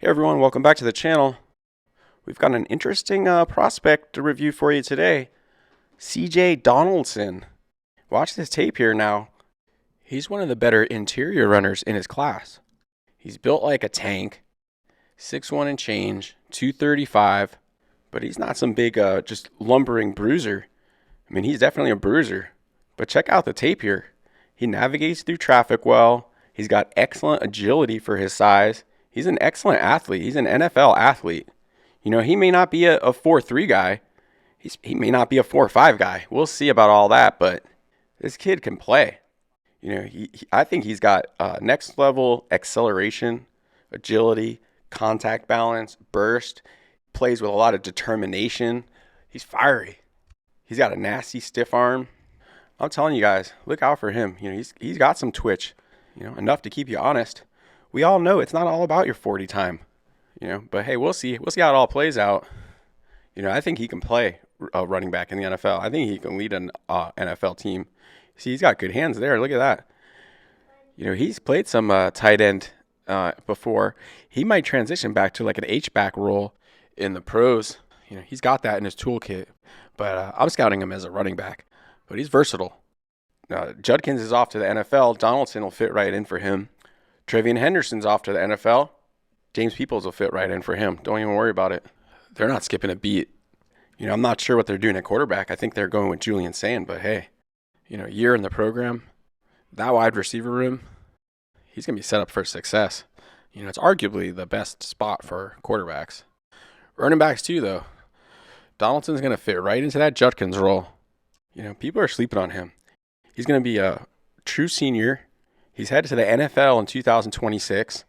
Hey everyone, welcome back to the channel. We've got an interesting prospect to review for you today. CJ Donaldson. Watch this tape here now. He's one of the better interior runners in his class. He's built like a tank, 6'1" and change, 235, but he's not some big just lumbering bruiser. I mean, he's definitely a bruiser, but check out the tape here. He navigates through traffic well. He's got excellent agility for his size. He's an excellent athlete. He's an NFL athlete. You know, he may not be a 4.3 guy. He may not be a 4.5 guy. We'll see about all that, but this kid can play. You know, I think he's got next level acceleration, agility, contact balance, burst. Plays with a lot of determination. He's fiery. He's got a nasty stiff arm. I'm telling you guys, look out for him. You know, he's got some twitch. You know, enough to keep you honest. We all know it's not all about your 40 time, you know, but hey, we'll see how it all plays out. You know, I think he can play running back in the NFL. I think he can lead an NFL team. See, he's got good hands there. Look at that. You know, he's played some tight end before. He might transition back to like an H-back role in the pros. You know, he's got that in his toolkit, but I'm scouting him as a running back, but he's versatile. Judkins is off to the NFL. Donaldson will fit right in for him. Trevian Henderson's off to the NFL. James Peoples will fit right in for him. Don't even worry about it. They're not skipping a beat. You know, I'm not sure what they're doing at quarterback. I think they're going with Julian Sand, but hey, you know, year in the program, that wide receiver room, he's going to be set up for success. You know, it's arguably the best spot for quarterbacks. Running backs too, though. Donaldson's going to fit right into that Judkins role. You know, people are sleeping on him. He's going to be a true senior. He's headed to the NFL in 2026.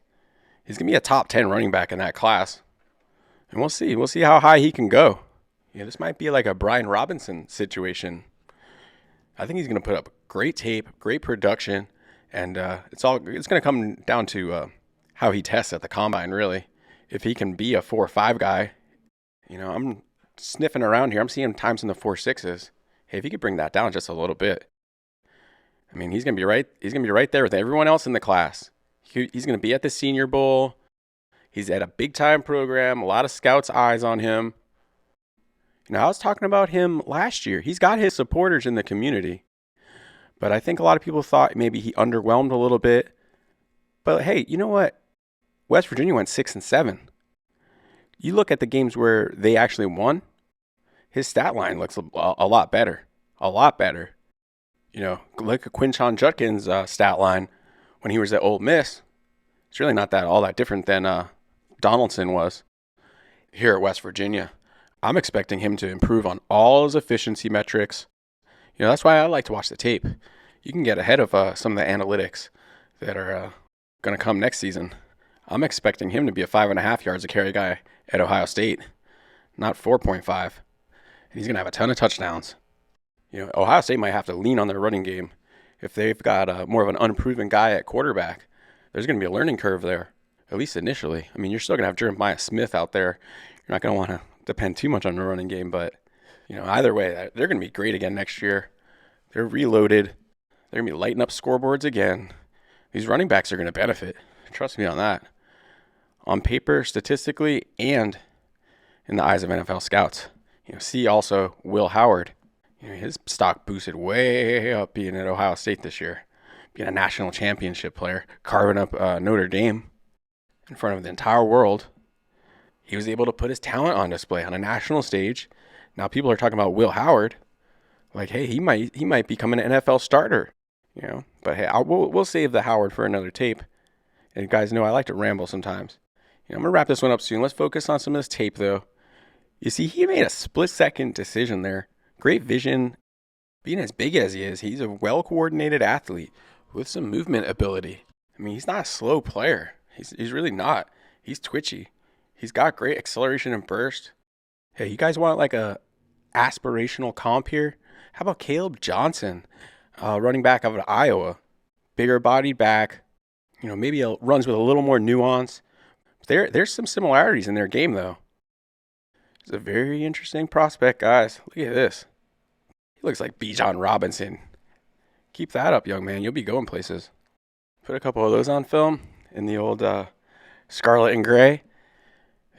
He's going to be a top 10 running back in that class. And we'll see. We'll see how high he can go. You know, this might be like a Brian Robinson situation. I think he's going to put up great tape, great production, and it's going to come down to how he tests at the combine, really. If he can be a 4.5 guy, you know, I'm sniffing around here. I'm seeing times in the 4.6s. Hey, if he could bring that down just a little bit, I mean, he's going to be right. He's going to be right there with everyone else in the class. He's going to be at the Senior Bowl. He's at a big-time program. A lot of scouts' eyes on him. You know, I was talking about him last year. He's got his supporters in the community. But I think a lot of people thought maybe he underwhelmed a little bit. But hey, you know what? West Virginia went 6-7. You look at the games where they actually won, his stat line looks a lot better. A lot better. You know, look at Quinshon Judkins' stat line when he was at Ole Miss. It's really not all that different than Donaldson was here at West Virginia. I'm expecting him to improve on all his efficiency metrics. You know, that's why I like to watch the tape. You can get ahead of some of the analytics that are going to come next season. I'm expecting him to be a 5.5 yards a carry guy at Ohio State, not 4.5. And he's going to have a ton of touchdowns. You know, Ohio State might have to lean on their running game. If they've got more of an unproven guy at quarterback, there's going to be a learning curve there, at least initially. I mean, you're still going to have Jeremiah Smith out there. You're not going to want to depend too much on the running game, but, you know, either way, they're going to be great again next year. They're reloaded. They're going to be lighting up scoreboards again. These running backs are going to benefit. Trust me on that. On paper, statistically, and in the eyes of NFL scouts. You know, see also Will Howard. You know, his stock boosted way up being at Ohio State this year, being a national championship player, carving up Notre Dame in front of the entire world. He was able to put his talent on display on a national stage. Now people are talking about Will Howard, like, hey, he might become an NFL starter, you know. But hey, we'll save the Howard for another tape. And you guys know I like to ramble sometimes. You know, I'm gonna wrap this one up soon. Let's focus on some of this tape, though. You see, he made a split-second decision there. Great vision. Being as big as he is, he's a well-coordinated athlete with some movement ability. I mean, he's not a slow player. He's really not. He's twitchy. He's got great acceleration and burst. Hey, you guys want like a aspirational comp here? How about Caleb Johnson, running back out of Iowa? Bigger bodied back. You know, maybe runs with a little more nuance. There's some similarities in their game, though. It's a very interesting prospect, guys. Look at this. He looks like Bijan Robinson. Keep that up, young man. You'll be going places. Put a couple of those on film in the old scarlet and gray.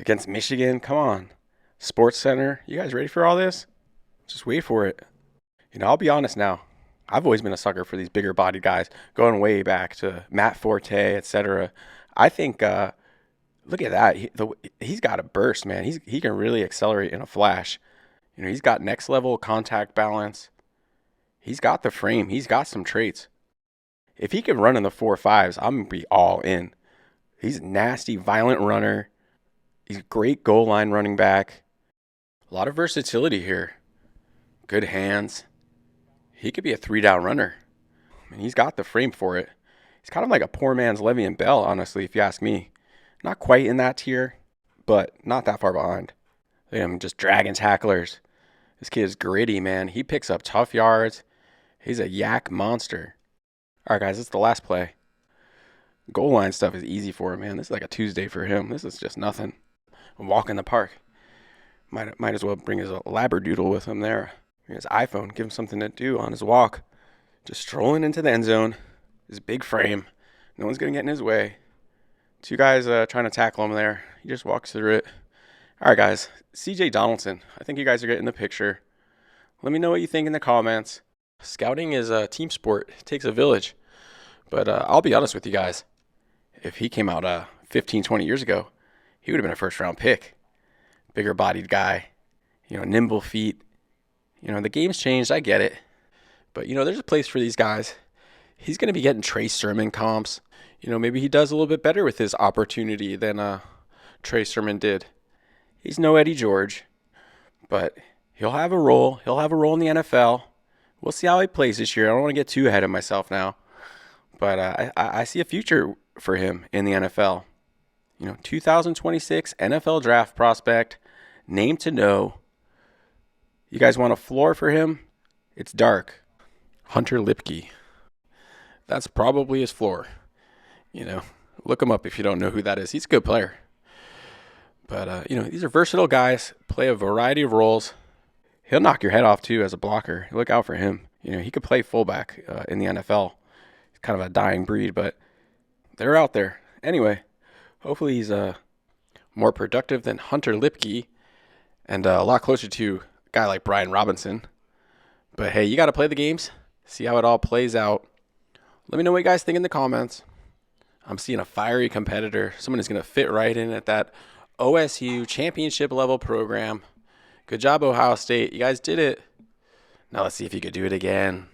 against Michigan. Come on. Sports Center. You guys ready for all this? Just wait for it. I'll be honest now. I've always been a sucker for these bigger bodied guys, going way back to Matt Forte, etc. I think, look at that. He's got a burst, man. He can really accelerate in a flash. He's got next level contact balance. He's got the frame. He's got some traits. If he can run in the 4.5s, I'm going to be all in. He's a nasty, violent runner. He's a great goal line running back. A lot of versatility here. Good hands. He could be a 3-down runner. He's got the frame for it. He's kind of like a poor man's Le'Veon Bell, honestly, if you ask me. Not quite in that tier, but not that far behind. Look at him just dragging tacklers. This kid is gritty, man. He picks up tough yards. He's a yak monster. All right, guys, this is the last play. Goal line stuff is easy for him, man. This is like a Tuesday for him. This is just nothing. A walk in the park. Might as well bring his labradoodle with him there. His iPhone. Give him something to do on his walk. Just strolling into the end zone. His big frame. No one's going to get in his way. Two guys trying to tackle him there. He just walks through it. All right, guys. CJ Donaldson. I think you guys are getting the picture. Let me know what you think in the comments. Scouting is a team sport. It takes a village. But I'll be honest with you guys. If he came out 15, 20 years ago, he would have been a first-round pick. Bigger bodied guy. Nimble feet. The game's changed. I get it. But, there's a place for these guys. He's going to be getting Trey Sermon comps. Maybe he does a little bit better with his opportunity than Trey Sermon did. He's no Eddie George. But he'll have a role. He'll have a role in the NFL. We'll see how he plays this year. I don't want to get too ahead of myself now. But I see a future for him in the NFL. 2026 NFL draft prospect. Name to know. You guys want a floor for him? It's dark. Hunter Lipke. That's probably his floor. Look him up if you don't know who that is. He's a good player. But, these are versatile guys. Play a variety of roles. He'll knock your head off, too, as a blocker. Look out for him. He could play fullback in the NFL. He's kind of a dying breed, but they're out there. Anyway, hopefully he's more productive than Hunter Lipke and a lot closer to a guy like Brian Robinson. But, hey, you got to play the games. See how it all plays out. Let me know what you guys think in the comments. I'm seeing a fiery competitor. Someone is going to fit right in at that OSU championship level program. Good job, Ohio State. You guys did it. Now let's see if you could do it again.